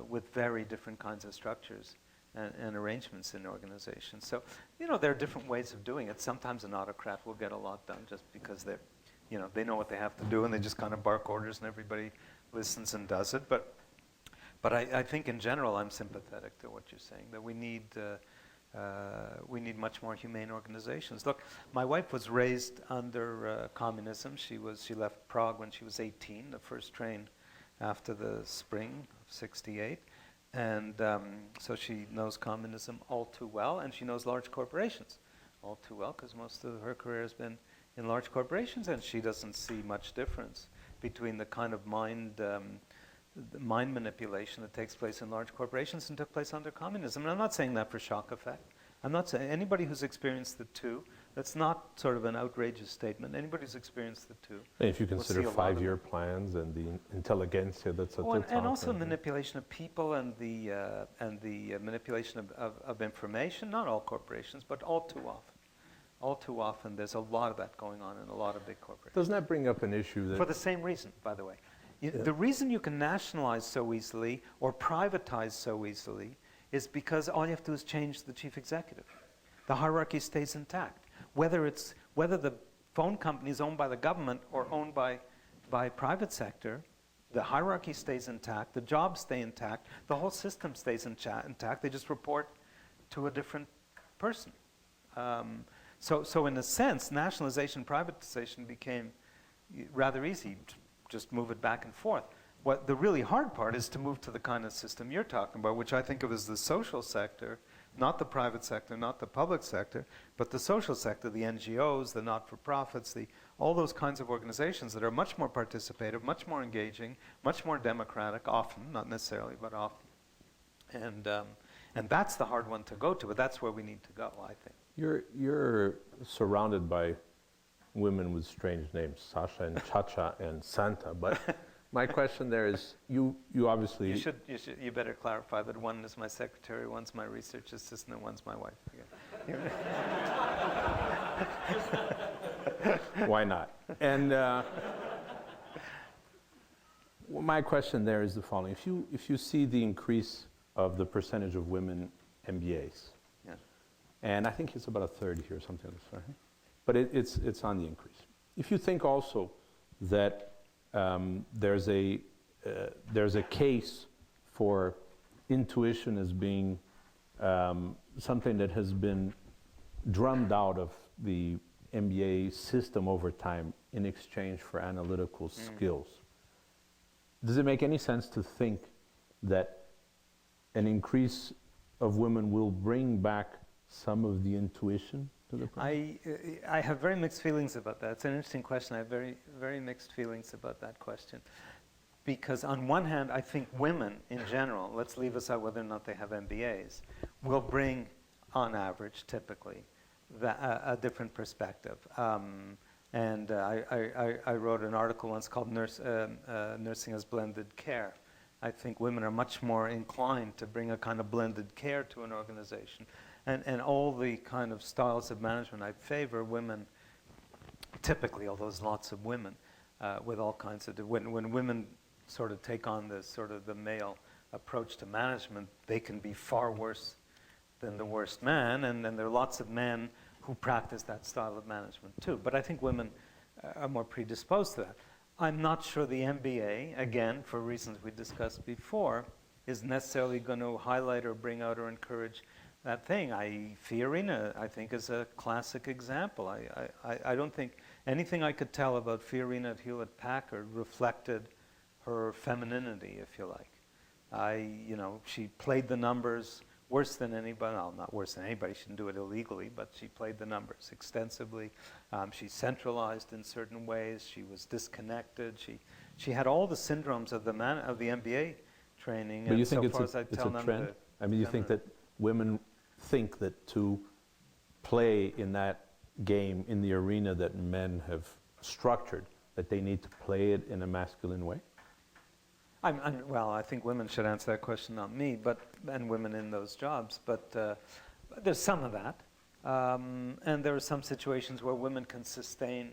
[SPEAKER 3] with very different kinds of structures and arrangements in organizations. So, you know, there are different ways of doing it. Sometimes an autocrat will get a lot done just because they know what they have to do, and they just kind of bark orders and everybody listens and does it. But I think in general I'm sympathetic to what you're saying, that we need much more humane organizations. Look, my wife was raised under communism. She left Prague when she was 18, the first train after the spring of '68. And so she knows communism all too well, and she knows large corporations all too well, because most of her career has been in large corporations, and she doesn't see much difference between the kind of mind manipulation that takes place in large corporations and took place under communism. And I'm not saying that for shock effect. I'm not saying anybody who's experienced the two, that's not sort of an outrageous statement. Anybody who's experienced the two.
[SPEAKER 2] And if you consider 5-year plans and the intelligentsia that's at the top.
[SPEAKER 3] And also manipulation of people and the manipulation of information, not all corporations, but all too often. All too often, there's a lot of that going on in a lot of big corporations.
[SPEAKER 2] Doesn't that bring up an issue that...
[SPEAKER 3] For the same reason, by the way. The reason you can nationalize so easily or privatize so easily is because all you have to do is change the chief executive. The hierarchy stays intact. Whether the phone company is owned by the government or owned by private sector, the hierarchy stays intact, the jobs stay intact, the whole system stays intact. They just report to a different person. So in a sense, nationalization, privatization became rather easy. Just move it back and forth. What the really hard part is to move to the kind of system you're talking about, which I think of as the social sector, not the private sector, not the public sector, but the social sector, the NGOs, the not-for-profits, all those kinds of organizations that are much more participative, much more engaging, much more democratic, often, not necessarily, but often. And that's the hard one to go to, but that's where we need to go, I think.
[SPEAKER 2] You're surrounded by women with strange names, Sasha and Chacha and Santa, but my question there is, you obviously...
[SPEAKER 3] You better clarify that one is my secretary, one's my research assistant, and one's my wife.
[SPEAKER 2] Why not? And my question there is the following. If you see the increase of the percentage of women MBAs,
[SPEAKER 3] yeah.
[SPEAKER 2] And I think it's about a third here, something like this, right? But it's on the increase. If you think also that there's a case for intuition as being something that has been drummed out of the MBA system over time in exchange for analytical skills. Does it make any sense to think that an increase of women will bring back some of the intuition to the process?
[SPEAKER 3] I have very mixed feelings about that. It's an interesting question. I have very, very mixed feelings about that question. Because on one hand, I think women in general, let's leave aside whether or not they have MBAs, will bring, on average, typically, a different perspective. And I wrote an article once called Nursing as Blended Care. I think women are much more inclined to bring a kind of blended care to an organization. And all the kind of styles of management I favor, women typically, although there's lots of women with all kinds of, when women sort of take on this sort of the male approach to management, they can be far worse than the worst man, and there are lots of men who practice that style of management too. But I think women are more predisposed to that. I'm not sure the MBA, again, for reasons we discussed before, is necessarily going to highlight or bring out or encourage that thing. Fiorina, I think, is a classic example. I don't think anything I could tell about Fiorina at Hewlett-Packard reflected her femininity, if you like. She played the numbers worse than anybody. Well, not worse than anybody. She didn't do it illegally, but she played the numbers extensively. She centralized in certain ways. She was disconnected. She had all the syndromes of the MBA training.
[SPEAKER 2] But you think it's a trend? I mean, you think that women think that to play in that game, in the arena that men have structured, that they need to play it in a masculine way?
[SPEAKER 3] Well, I think women should answer that question, not me, and women in those jobs. But there's some of that. And there are some situations where women can sustain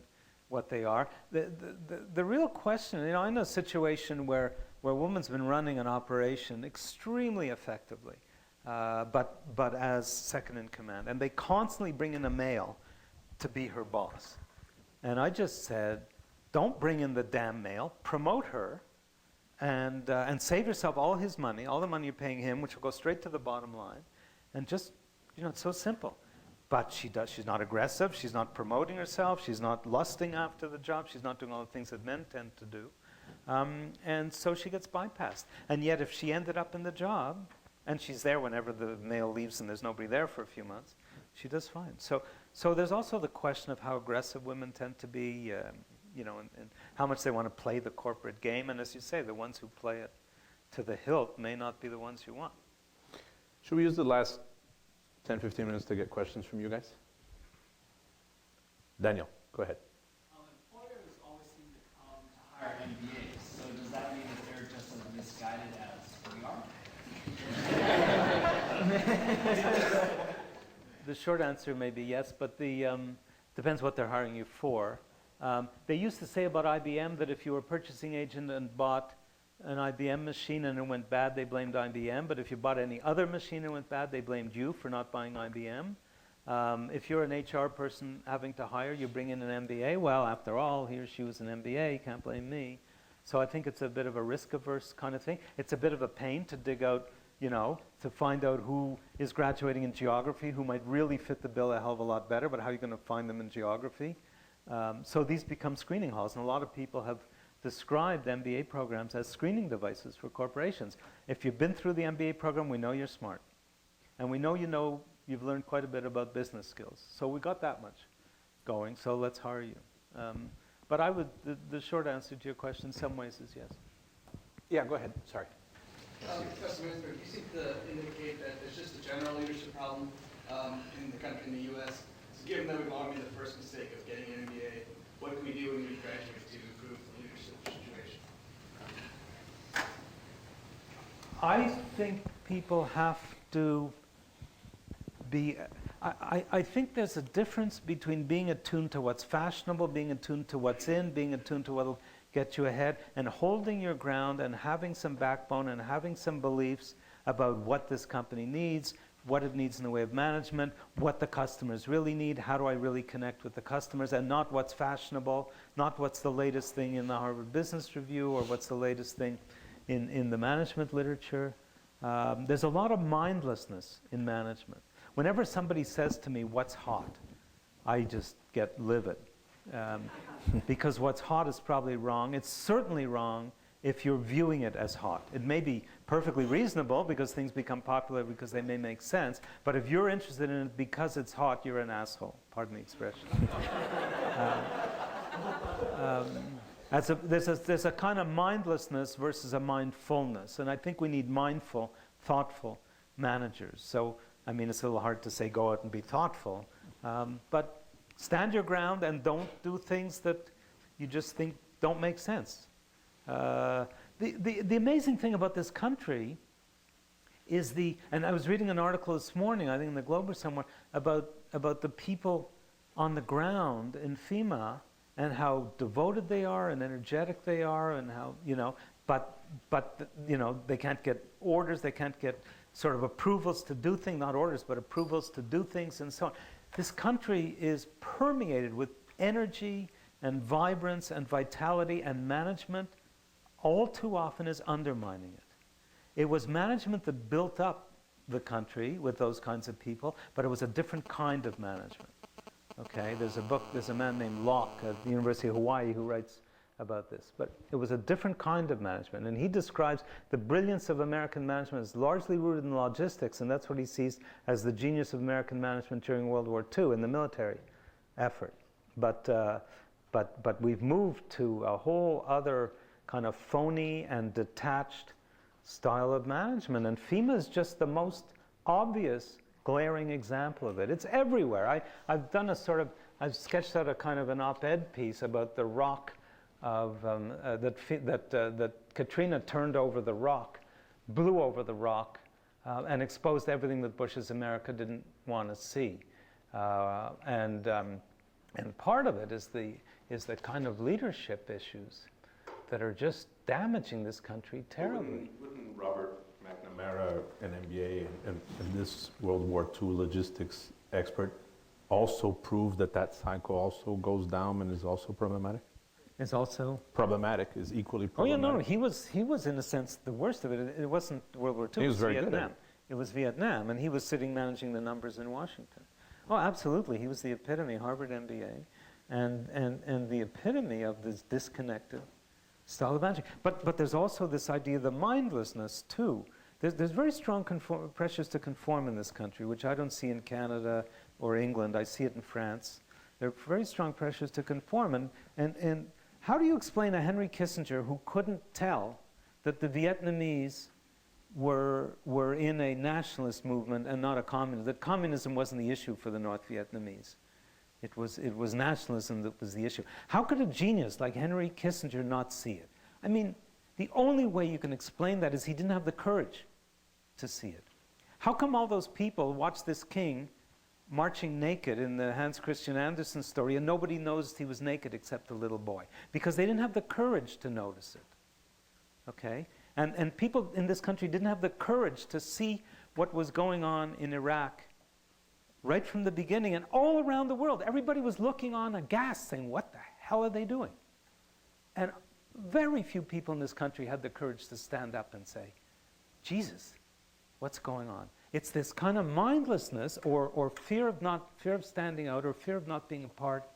[SPEAKER 3] what they are. The real question, I know a situation where a woman's been running an operation extremely effectively, but as second in command. And they constantly bring in a male to be her boss. And I just said, don't bring in the damn male, promote her, and save yourself all his money, all the money you're paying him, which will go straight to the bottom line. And just, it's so simple. But she's not aggressive, she's not promoting herself, she's not lusting after the job, she's not doing all the things that men tend to do. And so she gets bypassed. And yet if she ended up in the job, and she's there whenever the male leaves and there's nobody there for a few months, she does fine. So there's also the question of how aggressive women tend to be, and how much they want to play the corporate game. And as you say, the ones who play it to the hilt may not be the ones you want.
[SPEAKER 2] Should we use the last 10, 15 minutes to get questions from you guys? Daniel, go ahead.
[SPEAKER 4] Employers always seem to come to hire MBAs, so does that mean that they're just as misguided as we are?
[SPEAKER 3] The short answer may be yes, but depends what they're hiring you for. They used to say about IBM that if you were a purchasing agent and bought an IBM machine and it went bad, they blamed IBM. But if you bought any other machine and it went bad, they blamed you for not buying IBM. If you're an HR person having to hire, you bring in an MBA. Well, after all, he or she was an MBA, you can't blame me. So I think it's a bit of a risk-averse kind of thing. It's a bit of a pain to dig out, to find out who is graduating in geography, who might really fit the bill a hell of a lot better, but how are you going to find them in geography? So these become screening halls, and a lot of people have described MBA programs as screening devices for corporations. If you've been through the MBA program, we know you're smart. And we know you've learned quite a bit about business skills. So we got that much going, so let's hire you. But the short answer to your question in some ways is yes.
[SPEAKER 2] Yeah, go ahead. Sorry.
[SPEAKER 5] Professor Mintzberg, you seem to indicate that it's just a general leadership problem in the country, in the U.S. So given that we've all made the first mistake of getting an MBA, what can we do when we graduate to improve the leadership situation?
[SPEAKER 3] I think people have to be... I think there's a difference between being attuned to what's fashionable, being attuned to what's in, being attuned to what'll get you ahead, and holding your ground and having some backbone and having some beliefs about what this company needs, what it needs in the way of management, what the customers really need, how do I really connect with the customers, and not what's fashionable, not what's the latest thing in the Harvard Business Review or what's the latest thing in the management literature. There's a lot of mindlessness in management. Whenever somebody says to me, "What's hot?" I just get livid. Because what's hot is probably wrong. It's certainly wrong if you're viewing it as hot. It may be perfectly reasonable because things become popular because they may make sense, but if you're interested in it because it's hot, you're an asshole. Pardon the expression. There's a kind of mindlessness versus a mindfulness, and I think we need mindful, thoughtful managers. So, I mean, it's a little hard to say go out and be thoughtful, but stand your ground and don't do things that you just think don't make sense. The amazing thing about this country is and I was reading an article this morning, I think in the Globe or somewhere, about the people on the ground in FEMA and how devoted they are and energetic they are, and how, but they can't get orders, they can't get sort of approvals to do things, not orders, but approvals to do things and so on. This country is permeated with energy and vibrance and vitality, and management all too often is undermining it. It was management that built up the country with those kinds of people, but it was a different kind of management. Okay, there's a man named Locke at the University of Hawaii who writes about this, but it was a different kind of management, and he describes the brilliance of American management as largely rooted in logistics, and that's what he sees as the genius of American management during World War II in the military effort. But we've moved to a whole other kind of phony and detached style of management, and FEMA is just the most obvious, glaring example of it. It's everywhere. I've sketched out a kind of an op-ed piece about the rock of that Katrina turned over the rock, blew over the rock, and exposed everything that Bush's America didn't want to see. And part of it is the kind of leadership issues that are just damaging this country terribly.
[SPEAKER 2] Wouldn't Robert McNamara, an MBA and this World War II logistics expert, also prove that cycle also goes down and is also problematic?
[SPEAKER 3] Is also
[SPEAKER 2] problematic, is equally problematic.
[SPEAKER 3] Oh yeah, no, he was in a sense the worst of it. It wasn't World War II.
[SPEAKER 2] He was very
[SPEAKER 3] Vietnam.
[SPEAKER 2] good at it.
[SPEAKER 3] It was Vietnam, and he was sitting managing the numbers in Washington. Oh, absolutely, he was the epitome, Harvard MBA, and the epitome of this disconnected style of managing. But there's also this idea of the mindlessness too. There's very strong pressures to conform in this country, which I don't see in Canada or England. I see it in France. There are very strong pressures to conform, and how do you explain a Henry Kissinger who couldn't tell that the Vietnamese were in a nationalist movement and not a communist, that communism wasn't the issue for the North Vietnamese? It was nationalism that was the issue. How could a genius like Henry Kissinger not see it? I mean, the only way you can explain that is he didn't have the courage to see it. How come all those people watch this king marching naked in the Hans Christian Andersen story and nobody noticed he was naked except the little boy? Because they didn't have the courage to notice it. Okay? And people in this country didn't have the courage to see what was going on in Iraq right from the beginning, and all around the world. Everybody was looking on aghast, saying, what the hell are they doing? And very few people in this country had the courage to stand up and say, Jesus, what's going on? It's this kind of mindlessness or fear of standing out, or fear of not being a part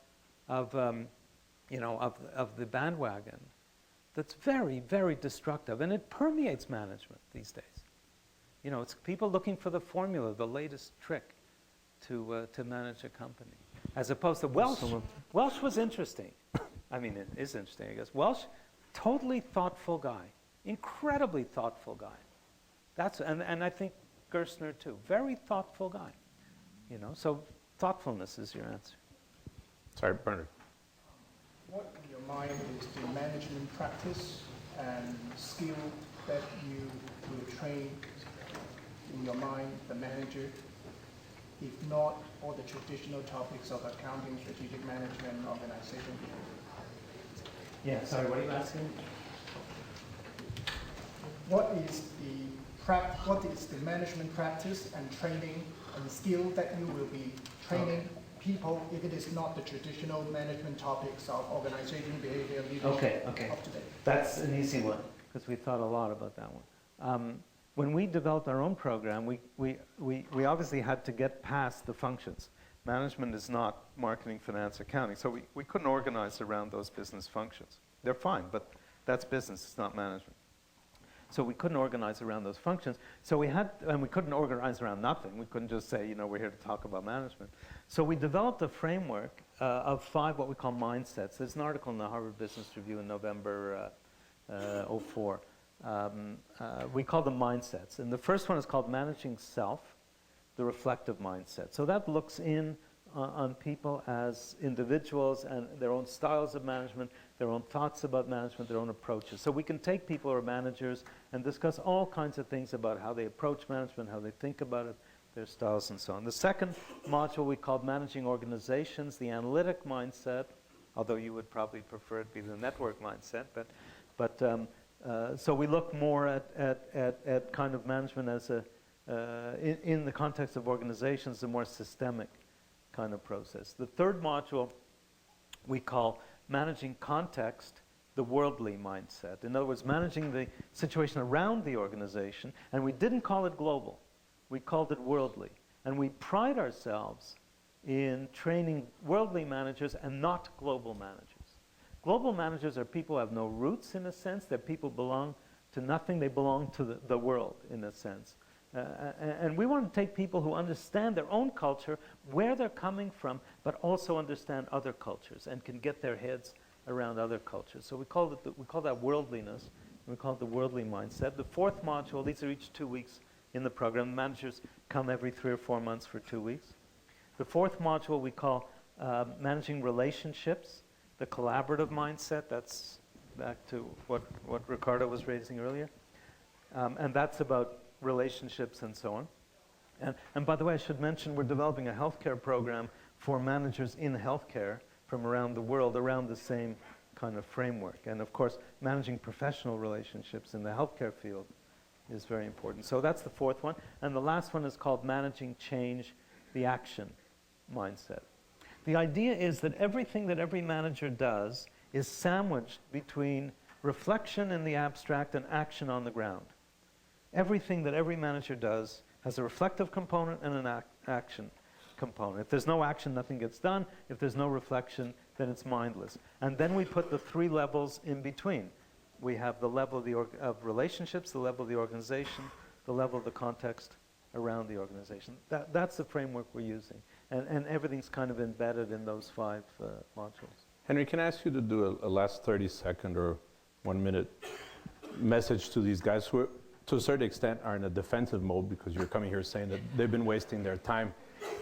[SPEAKER 3] of the bandwagon that's very, very destructive, and it permeates management these days. It's people looking for the formula, the latest trick to manage a company, as opposed to Welsh. Welsh was interesting. I mean, it is interesting, I guess. Welsh, totally thoughtful guy, incredibly thoughtful guy. And I think Gerstner too, very thoughtful guy. So thoughtfulness is your answer.
[SPEAKER 2] Sorry, Bernard.
[SPEAKER 6] What in your mind is the management practice and skill that you will train in your mind, the manager, if not all the traditional topics of accounting, strategic management, organization?
[SPEAKER 3] Yeah, sorry, what are you asking?
[SPEAKER 6] What is the management practice and training and skill that you will be training people if it is not the traditional management topics of organization, behavior, leadership
[SPEAKER 3] Okay.
[SPEAKER 6] up to date?
[SPEAKER 3] That's an easy one. because we thought a lot about that one. When we developed our own program, we obviously had to get past the functions. Management is not marketing, finance, accounting, so we couldn't organize around those business functions. They're fine, but that's business, it's not management. So we couldn't organize around those functions. So we couldn't organize around nothing. We couldn't just say, we're here to talk about management. So we developed a framework of 5 what we call mindsets. There's an article in the Harvard Business Review in November '04. We call them mindsets. And the first one is called Managing Self, the reflective mindset. So that looks in on people as individuals and their own styles of management, their own thoughts about management, their own approaches. So we can take people who are managers and discuss all kinds of things about how they approach management, how they think about it, their styles and so on. The second module we called Managing Organizations, the analytic mindset, although you would probably prefer it be the network mindset, so we look more at kind of management as in the context of organizations, a more systemic kind of process. The third module we call Managing Context, the worldly mindset. In other words, managing the situation around the organization, and we didn't call it global, we called it worldly. And we pride ourselves in training worldly managers and not global managers. Global managers are people who have no roots in a sense, they're people who belong to nothing, they belong to the world in a sense. And we want to take people who understand their own culture, where they're coming from, but also understand other cultures and can get their heads around other cultures. So we call that worldliness, and we call it the worldly mindset. The fourth module, these are each 2 weeks in the program. The managers come every 3 or 4 months for 2 weeks. The fourth module we call Managing Relationships, the collaborative mindset. That's back to what Ricardo was raising earlier. And that's about relationships and so on. And by the way, I should mention we're developing a healthcare program for managers in healthcare from around the world around the same kind of framework. And of course, managing professional relationships in the healthcare field is very important. So that's the fourth one. And the last one is called Managing Change, the action mindset. The idea is that everything that every manager does is sandwiched between reflection in the abstract and action on the ground. Everything that every manager does has a reflective component and an action component. If there's no action, nothing gets done. If there's no reflection, then it's mindless. And then we put the 3 levels in between. We have the level of relationships, the level of the organization, the level of the context around the organization. That's the framework we're using. And everything's kind of embedded in those 5 modules.
[SPEAKER 2] Henry, can I ask you to do a last 30-second or 1-minute message to these guys who, to a certain extent, are in a defensive mode because you're coming here saying that they've been wasting their time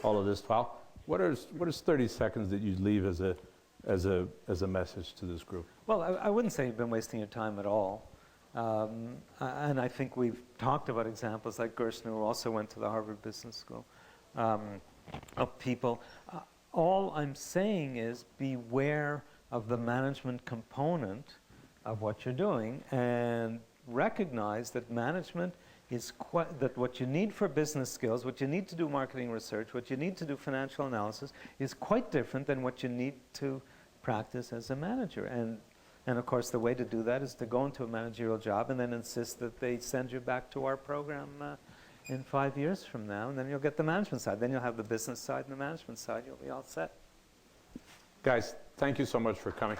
[SPEAKER 2] all of this while. What is 30 seconds that you'd leave as a message to this group?
[SPEAKER 3] Well, I wouldn't say you've been wasting your time at all. And I think we've talked about examples like Gershner, who also went to the Harvard Business School, of people. All I'm saying is beware of the management component of what you're doing and recognize that management is that what you need for business skills, what you need to do marketing research, what you need to do financial analysis is quite different than what you need to practice as a manager. And of course, the way to do that is to go into a managerial job and then insist that they send you back to our program in 5 years from now, and then you'll get the management side. Then you'll have the business side and the management side. You'll be all set.
[SPEAKER 2] Guys, thank you so much for coming.